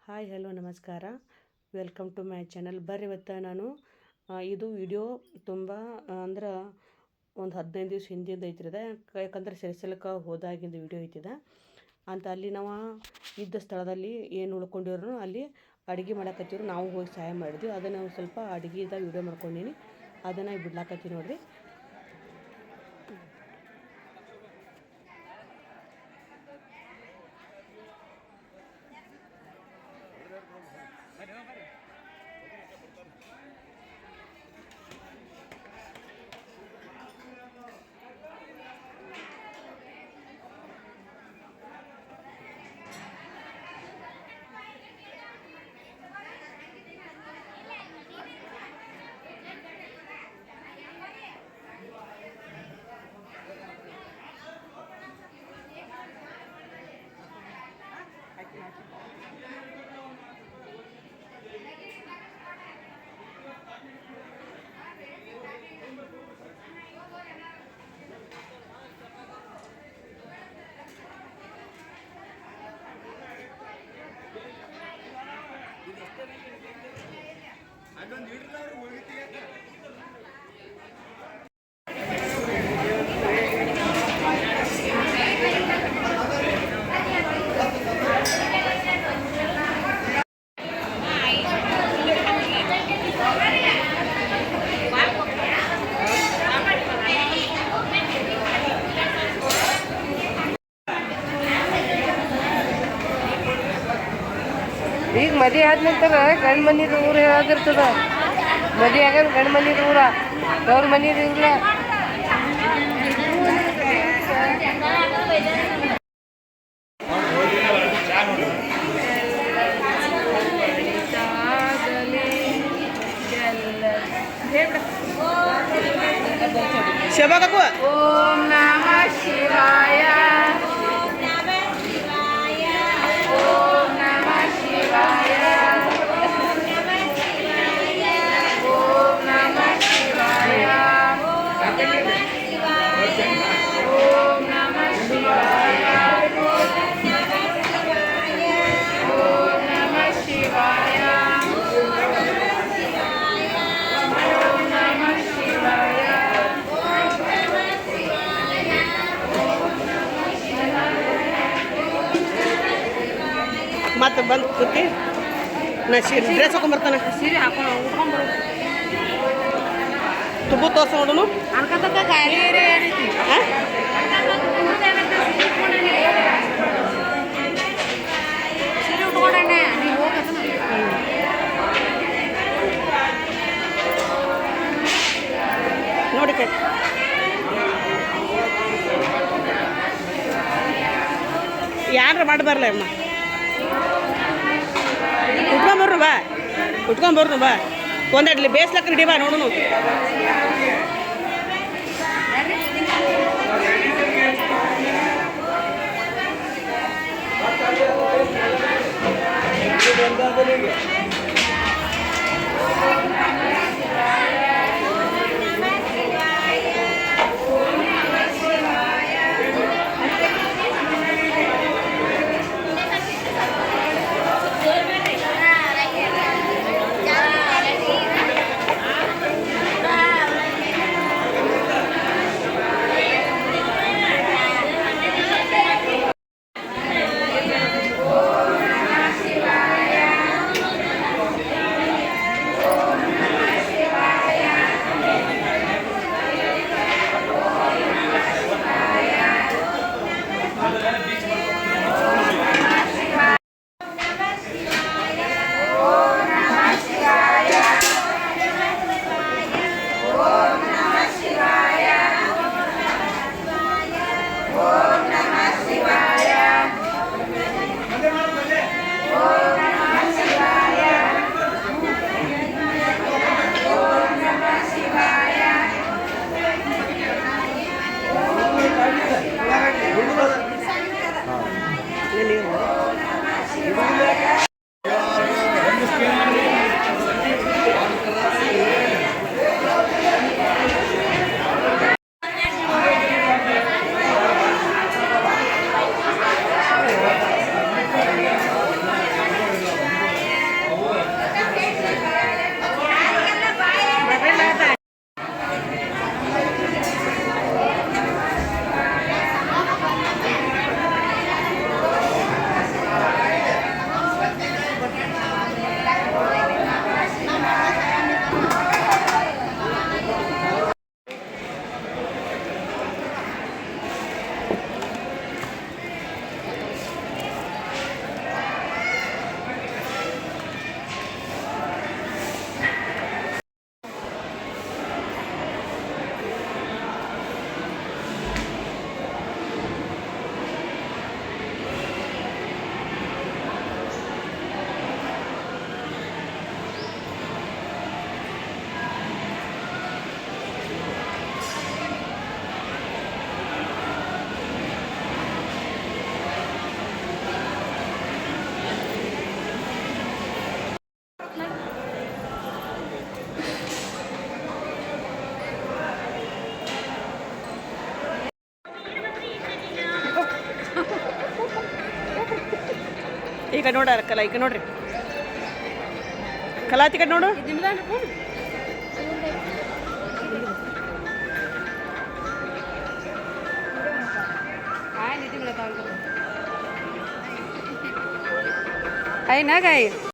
Hi hello ನಮಸ್ಕಾರ. Welcome to my channel. ಬರ್ರಿ ಇವತ್ತು ನಾನು ಇದು ವಿಡಿಯೋ ತುಂಬ ಅಂದ್ರೆ ಒಂದು 15 ದಿವಸ ಹಿಂದಿಂದ ಐತಿದೆ. ಯಾಕಂದ್ರೆ ಸೆರೆಸಲಕ್ಕೆ ಹೋದಾಗಿಂದ ವಿಡಿಯೋ ಐತಿದೆ ಅಂತ. ಅಲ್ಲಿ ನಾವು ಇದ್ದ ಸ್ಥಳದಲ್ಲಿ ಏನು ಉಳ್ಕೊಂಡಿರೋ ಅಲ್ಲಿ ಅಡುಗೆ ಮಾಡಕತ್ತಿದ್ರು. ನಾವು ಹೋಗಿ ಸಹಾಯ ಮಾಡಿದ್ವಿ. ಅದನ್ನು ಸ್ವಲ್ಪ ಅಡುಗೆದ ವಿಡಿಯೋ ಮಾಡ್ಕೊಂಡೀನಿ, ಅದನ್ನು ಬಿಡ್ಲಾಕತ್ತೀನಿ ನೋಡಿರಿ. ಈಗ ಮದುವೆ ಆದ ನಂತರ ಗಂಡು ಮನಿದು ಊರು ಹೇಳೋದಿರ್ತದ. ಮದುವೆ ಆಗ ಗಂಡು ಮನಿದು ಊರ, ಅವ್ರ ಮನಿದು ಇಲ್ಲ. ಓಂ ನಮಃ ಶಿವಾಯ. ಮತ್ತೆ ಬಂದು ಕೂತಿ ನಾ ಡ್ರೆಸ್ ಹಾಕೊಂಡ್ಬರ್ತಾನೆ. ಸೀರೆ ಹಾಕೊಂಡು ಉಟ್ಕೊಂಡ್ಬರೋದು. ತುಬ್ಬು ತೋರ್ಸ ನೋಡೋನು ಅನ್ಕತಕ್ಕ ಖಾಲಿ ಏನೈತಿ. ಸೀರೆ ಉಟ್ಕೊಂಡಣ್ಣ ನೀವು ಹೋಗ ನೋಡಿ ಯಾರು ಮಾಡಿ ಬರಲ್ಲ ಅಮ್ಮ. ಉಟ್ಕೊಂಬರ್ನು ಬಾ ಒಂದೆಡ್ಲಿ ಬೇಯಿಸ್ಲಕ್ಕ ರೆಡಿ ಬಾ ನೋಡೋನು. ಈಗ ನೋಡ ಕಲಾ ಈಗ ನೋಡ್ರಿ ಕಲಾತಿ ಕಡೆ ನೋಡು आहे ना काय